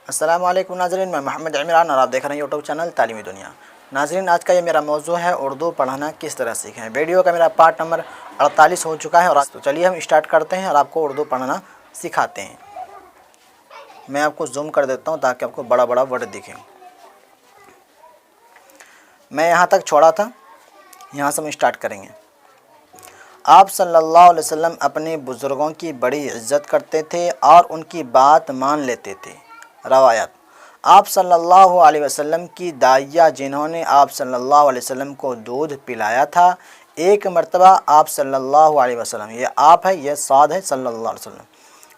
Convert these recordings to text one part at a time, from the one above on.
السلام علیکم ناظرین، میں محمد عمران اور آپ دیکھ رہے ہیں یوٹیوب چینل تعلیمی دنیا۔ ناظرین، آج کا یہ میرا موضوع ہے اردو پڑھنا کس طرح سیکھیں۔ ویڈیو کا میرا پارٹ نمبر 48 ہو چکا ہے اور تو چلیے ہم اسٹارٹ کرتے ہیں اور آپ کو اردو پڑھنا سکھاتے ہیں۔ میں آپ کو زوم کر دیتا ہوں تاکہ آپ کو بڑا بڑا ورڈ دکھیں۔ میں یہاں تک چھوڑا تھا، یہاں سے ہم اسٹارٹ کریں گے۔ آپ صلی اللہ علیہ وسلم اپنے بزرگوں کی بڑی عزت کرتے تھے اور ان کی بات مان لیتے تھے۔ روایت: آپ صلی اللہ علیہ وسلم کی دائیہ جنہوں نے آپ صلی اللہ علیہ وسلم کو دودھ پلایا تھا، ایک مرتبہ آپ صلی اللہ علیہ وسلم، یہ آپ ہے، یہ صاد ہے، صلی اللہ علیہ وسلم،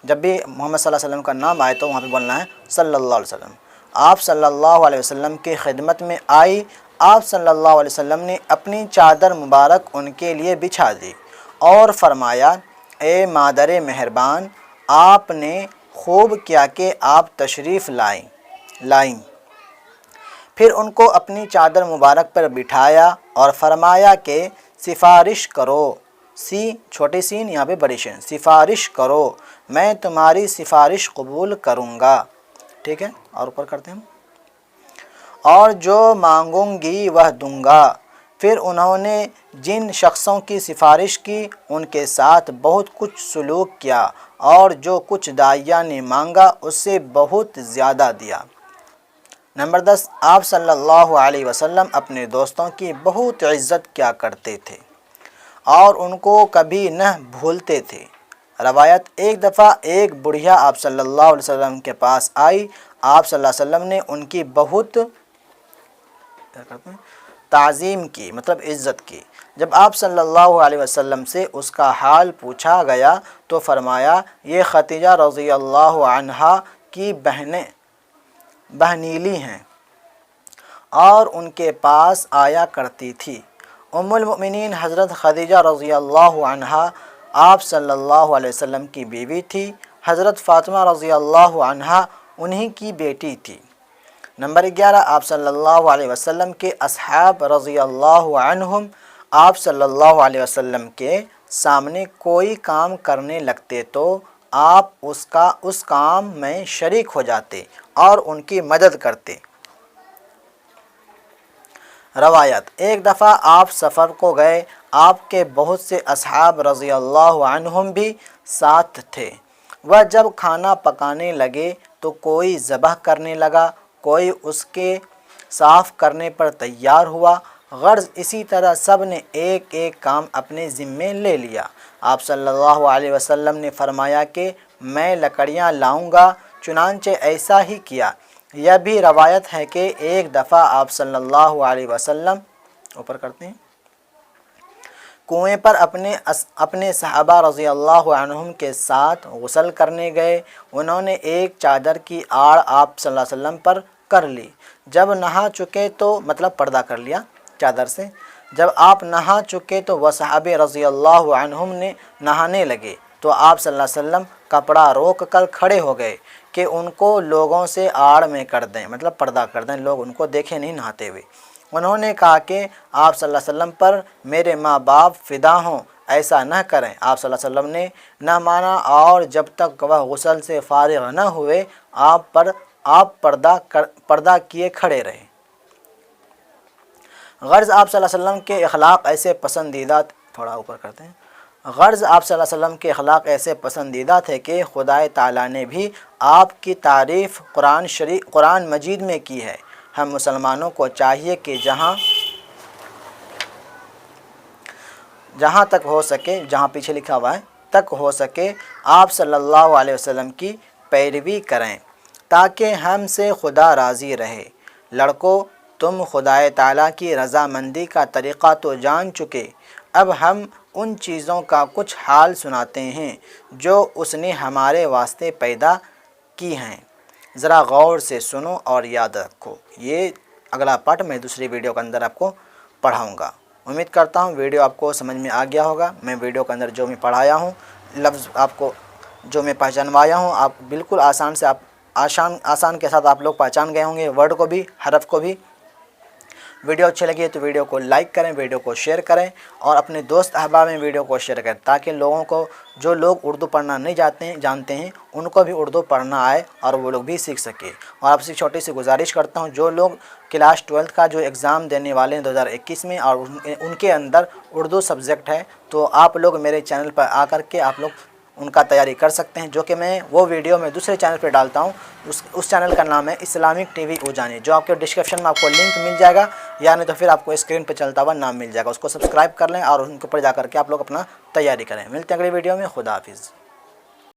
جب بھی محمد صلی اللہ علیہ وسلم کا نام آئے تو وہاں پہ بولنا ہے صلی اللہ علیہ وسلم۔ آپ صلی اللہ علیہ وسلم کی خدمت میں آئی۔ آپ صلی اللہ علیہ وسلم نے اپنی چادر مبارک ان کے لیے بچھا دی اور فرمایا: اے مادر مہربان، آپ نے خوب کیا کہ آپ تشریف لائیں۔ پھر ان کو اپنی چادر مبارک پر بٹھایا اور فرمایا کہ سفارش کرو، چھوٹی سین یہاں پہ بڑی شین، سفارش کرو، میں تمہاری سفارش قبول کروں گا۔ ٹھیک ہے، اور اوپر کرتے ہیں ہم۔ اور جو مانگوں گی وہ دوں گا۔ پھر انہوں نے جن شخصوں کی سفارش کی ان کے ساتھ بہت کچھ سلوک کیا اور جو کچھ داعیہ نے مانگا اس سے بہت زیادہ دیا۔ نمبر 10، آپ صلی اللہ علیہ وسلم اپنے دوستوں کی بہت عزت کیا کرتے تھے اور ان کو کبھی نہ بھولتے تھے۔ روایت: ایک دفعہ ایک بڑھیا آپ صلی اللہ علیہ وسلم کے پاس آئی۔ آپ صلی اللہ علیہ وسلم نے ان کی بہت تعظیم کی، مطلب عزت کی۔ جب آپ صلی اللہ علیہ وسلم سے اس کا حال پوچھا گیا تو فرمایا: یہ خدیجہ رضی اللہ عنہا کی بہنیلی ہیں اور ان کے پاس آیا کرتی تھی۔ ام المؤمنین حضرت خدیجہ رضی اللہ عنہا آپ صلی اللہ علیہ وسلم کی بیوی تھی۔ حضرت فاطمہ رضی اللہ عنہا انہی کی بیٹی تھی۔ نمبر 11، آپ صلی اللہ علیہ وسلم کے اصحاب رضی اللہ عنہم آپ صلی اللہ علیہ وسلم کے سامنے کوئی کام کرنے لگتے تو آپ اس کام میں شریک ہو جاتے اور ان کی مدد کرتے۔ روایت: ایک دفعہ آپ سفر کو گئے، آپ کے بہت سے اصحاب رضی اللہ عنہم بھی ساتھ تھے۔ وہ جب کھانا پکانے لگے تو کوئی ذبح کرنے لگا، کوئی اس کے صاف کرنے پر تیار ہوا، غرض اسی طرح سب نے ایک ایک کام اپنے ذمے لے لیا۔ آپ صلی اللہ علیہ وسلم نے فرمایا کہ میں لکڑیاں لاؤں گا، چنانچہ ایسا ہی کیا۔ یہ بھی روایت ہے کہ ایک دفعہ آپ صلی اللہ علیہ وسلم اوپر کرتے ہیں کنویں پر اپنے صحابہ رضی اللہ عنہم کے ساتھ غسل کرنے گئے۔ انہوں نے ایک چادر کی آڑ آپ صلی اللہ علیہ وسلم پر کر لی۔ جب نہا چکے تو مطلب پردہ کر لیا چادر سے۔ جب آپ نہا چکے تو وہ صحابہ رضی اللہ عنہم نے نہانے لگے تو آپ صلی اللہ علیہ وسلم کپڑا روک کر کھڑے ہو گئے کہ ان کو لوگوں سے آڑ میں کر دیں، مطلب پردہ کر دیں، لوگ ان کو دیکھیں نہیں نہاتے ہوئے۔ انہوں نے کہا کہ آپ صلی اللہ علیہ وسلم پر میرے ماں باپ فدا ہوں، ایسا نہ کریں۔ آپ صلی اللہ علیہ وسلم نے نہ مانا اور جب تک وہ غسل سے فارغ نہ ہوئے آپ پردہ کیے کھڑے رہے۔ غرض آپ صلی اللہ علیہ وسلم کے اخلاق ایسے پسندیدہ تھوڑا اوپر کرتے ہیں غرض آپ صلی اللہ علیہ وسلم کے اخلاق ایسے پسندیدہ تھے کہ خدا تعالیٰ نے بھی آپ کی تعریف قرآن مجید میں کی ہے۔ ہم مسلمانوں کو چاہیے کہ جہاں تک ہو سکے، جہاں پیچھے لکھا ہوا ہے تک ہو سکے، آپ صلی اللہ علیہ وسلم کی پیروی کریں تاکہ ہم سے خدا راضی رہے۔ لڑکو، تم خدا تعالیٰ کی رضامندی کا طریقہ تو جان چکے، اب ہم ان چیزوں کا کچھ حال سناتے ہیں جو اس نے ہمارے واسطے پیدا کی ہیں، ذرا غور سے سنو اور یاد رکھو۔ یہ اگلا پارٹ میں دوسری ویڈیو کے اندر آپ کو پڑھاؤں گا۔ امید کرتا ہوں ویڈیو آپ کو سمجھ میں آ گیا ہوگا۔ میں ویڈیو کے اندر جو میں پڑھایا ہوں، لفظ آپ کو جو میں پہچانوایا ہوں، آپ بالکل آسان کے ساتھ آپ لوگ پہچان گئے ہوں گے، ورڈ کو بھی، حرف کو بھی۔ ویڈیو اچھی لگی ہے تو ویڈیو کو لائک کریں، ویڈیو کو شیئر کریں اور اپنے دوست احباب میں ویڈیو کو شیئر کریں، تاکہ لوگوں کو، جو لوگ اردو پڑھنا نہیں جانتے ہیں ان کو بھی اردو پڑھنا آئے اور وہ لوگ بھی سیکھ سکیں۔ اور آپ سے چھوٹی سی گزارش کرتا ہوں، جو لوگ کلاس 12 کا جو ایگزام دینے والے ہیں 2021 میں اور ان کے اندر اردو سبجیکٹ ہے، تو آپ لوگ میرے چینل پر آ کر کے آپ لوگ ان کا تیاری کر سکتے ہیں، جو کہ میں وہ ویڈیو میں دوسرے چینل پہ ڈالتا ہوں۔ اس چینل کا نام ہے اسلامک ٹی وی اجانی، جو آپ کے ڈسکرپشن میں آپ کو لنک مل جائے گا، یا نہیں تو پھر آپ کو اسکرین پہ چلتا ہوا نام مل جائے گا، اس کو سبسکرائب کر لیں اور ان کے اوپر جا کر کے آپ لوگ اپنا تیاری کریں۔ ملتے ہیں اگلی ویڈیو میں، خدا حافظ۔